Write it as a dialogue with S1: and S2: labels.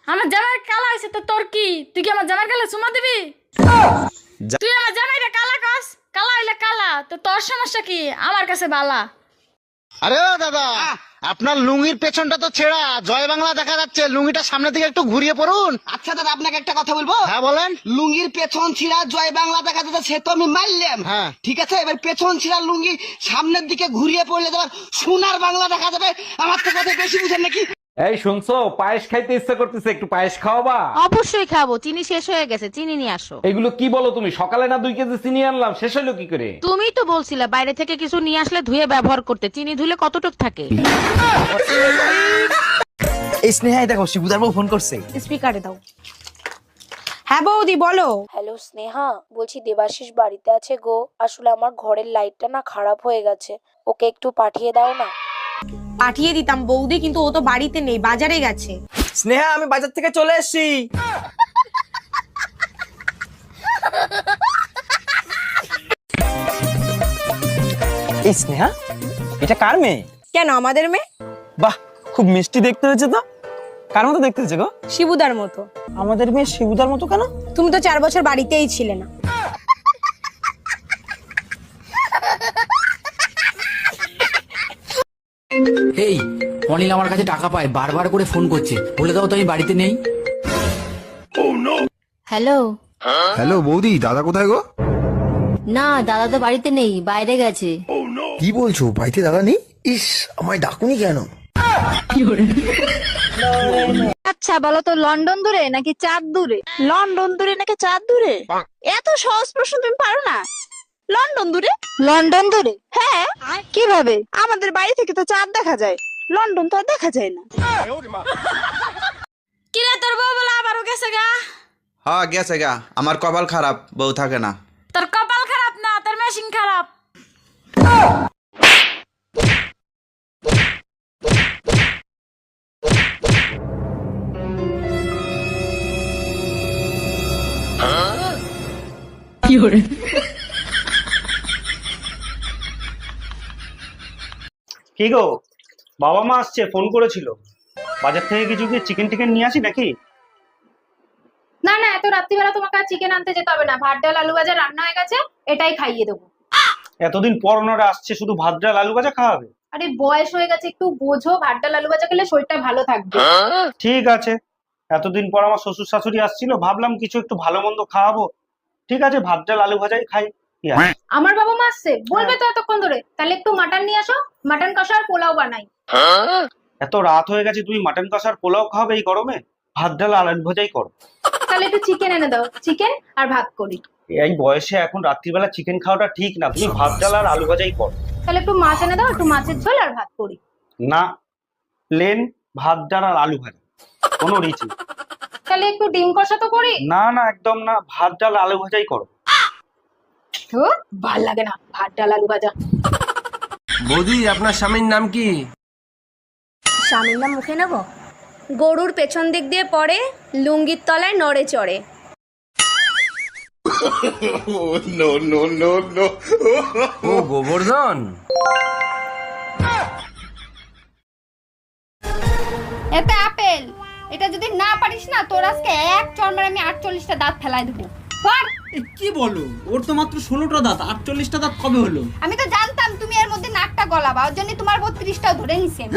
S1: আমার জামাই কালা হয়েছে তো তোর কি? তুই কি আমার জামাই কালা চুমা দিবি? তুই আমার জামাইরে কালা কস, কালা হইলে কালা, তো তোর সমস্যা কি? আমার কাছে বালা।
S2: আরে ও দাদা, আপনার লুঙ্গির পেছনটা তো ছেঁড়া, জয় বাংলা দেখা যাচ্ছে, লুঙ্গিটা সামনের দিকে একটু ঘুরিয়ে পড়ুন।
S3: আচ্ছা দাদা, আপনাকে একটা কথা বলবো।
S2: হ্যাঁ বলেন।
S3: লুঙ্গির পেছন ছিঁড়া জয় বাংলা দেখা যাচ্ছে, সে তো আমি মারলাম।
S2: হ্যাঁ।
S3: ঠিক আছে, এবার পেছন ছিঁড়া লুঙ্গি সামনের দিকে ঘুরিয়ে পড়লে তোমার সোনার বাংলা দেখা যাবে। আমার তো কথা বেশি বুঝেন নাকি?
S4: এই শুনছো, পায়েস খাইতে ইচ্ছা করতেছে, একটু পায়েস খাওয়াবা?
S5: অবশ্যই খাবো, চিনি শেষ হয়ে গেছে, চিনি নিয়ে আসো।
S4: এগুলো কি বলো তুমি? সকালে না 2 কেজি চিনি আনলাম, শেষ হলো কি করে?
S5: তুমিই তো বলছিলে বাইরে থেকে কিছু নিয়ে আসলে ধুয়ে ব্যবহার করতে, চিনি ধুলে কতটুক থাকে।
S6: এই স্নেহা, দেখো শিবুদার বউ ফোন করছে।
S7: স্পিকারে দাও। হ্যাঁ বৌদি বলো।
S8: হ্যালো স্নেহা, বলছি দেবাশিস বাড়িতে আছে গো। আসলে আমার ঘরের লাইটটা না খারাপ হয়ে গেছে, ওকে একটু পাঠিয়ে দাও না।
S7: পাঠিয়ে দিতাম বৌদি, কিন্তু ও তো বাড়িতে নেই, বাজারে গেছে।
S6: স্নেহা, আমি বাজার থেকে চলে এসেছি। এই স্নেহা, এটা কার মেয়ে?
S7: কেন, আমাদের মেয়ে।
S6: বাহ, খুব মিষ্টি দেখতে হয়েছে তো। কার মতো দেখতে হয়েছে গো?
S7: শিবুদার মতো।
S6: আমাদের মেয়ে শিবুদার মতো কেন?
S7: তুমি তো 4 বছর বাড়িতেই ছিলে না।
S9: এই অনিল আমার কাছে টাকা পায়, বারবার করে ফোন করছে, বলে দাও তো আমি বাড়িতে নেই।
S10: হ্যালো।
S11: হ্যালো বৌদি, দাদা কোথায় গো?
S10: না, দাদা তো বাড়িতে নেই, বাইরে গেছে।
S11: কি বলছো, বাড়িতে দাদা নেই? ইস, আমায় ডাকুনি কেন?
S5: আচ্ছা বলো তো, লন্ডন দূরে নাকি চাঁদ দূরে? লন্ডন দূরে নাকি চাঁদ দূরে? এত সহজ প্রশ্ন তুমি পারো না? লন্ডন দূরে। লন্ডন দূরে? হ্যাঁ। কিভাবে? আমাদের বাড়ি থেকে তো চাঁদ দেখা যায়, লন্ডন তো আর দেখা যায় না।
S1: কিরে তোর বউ বলে আবারও গেছে গা?
S12: হ্যাঁ গেছে গা, আমার কপাল খারাপ, বউ থাকে না।
S1: তোর কপাল খারাপ না, তোর মেশিন খারাপ।
S13: কি গো, বাবা মা আসছে, ফোন করেছিল। বাজার থেকে কিছু কি চিকেন টিকেন নিয়ে আসি নাকি?
S1: না না, এত রাত্রিবেলা তোমাকে আর চিকেন আনতে যেতে হবে না, ভাত ডাল আলু ভাজা রান্না হয়ে গেছে, এটাই খাইয়ে দেবো।
S13: এতদিন পর ওনারা আসছে, শুধু ভাত ডাল আলু ভাজা খাওয়াবে?
S1: আরে বয়স হয়ে গেছে, একটু বোঝো, ভাত ডাল আলু ভাজা খেলে শরীরটা ভালো থাকবে।
S13: ঠিক আছে, এতদিন পর আমার শ্বশুর শাশুড়ি আসছিল, ভাবলাম কিছু একটু ভালো মন্দ খাওয়াবো। ঠিক আছে, ভাত ডাল আলু ভাজাই খাই। কি আছে?
S1: আমার বাবা মা আসছে, বলবে তো এতক্ষণ ধরে, তাহলে একটু মাটন নিয়ে আসো, মাটন কষা আর পোলাও বানাই।
S13: এত রাত হয়ে গেছে, তুমি মাটন কষার পোলাও খাবে এই গরমে? ভাত ডাল আলু ভাজাই করো।
S1: তাহলে একটু চিকেন এনে দাও, চিকেন আর ভাত করি।
S13: এই বয়সে এখন রাত্রিবেলা চিকেন খাওয়াটা ঠিক না, তুমি ভাত ডাল আর আলু ভাজাই করো।
S1: তাহলে একটু মাছ এনে দাও, একটু মাছের ঝোল আর ভাত করি।
S13: না, প্লেন ভাত ডাল আর আলু ভাজা, কোনো রিচ নেই।
S1: তাহলে একটু ডিম কষা তো করি।
S13: না না, একদম না, ভাত ডাল আলু ভাজাই করো।
S1: ভাল লাগে না ভাত ডাল আলু ভাজা।
S9: বৌদি, আপনার স্বামীর নাম কি?
S8: স্বামীর নাম মুখে নেব? গরুর পেছন দিক দিয়ে পড়ে, লুঙ্গির তলায় নড়ে চড়ে।
S9: ও গোবর্ধন।
S1: এতে আপেল, এটা যদি না পারিস না, তোর আজকে এক চড়মের আমি 48টা দাঁত ফেলাই দেবো।
S6: কি বলো, ওর তো মাত্র 16টা দাঁত, 48টা দাঁত কবে হলো?
S1: আমি তো জানতাম তুমি এর মধ্যে নাকটা গলাবা, ওর জন্য তোমার 32টাও ধরে নিছি আমি।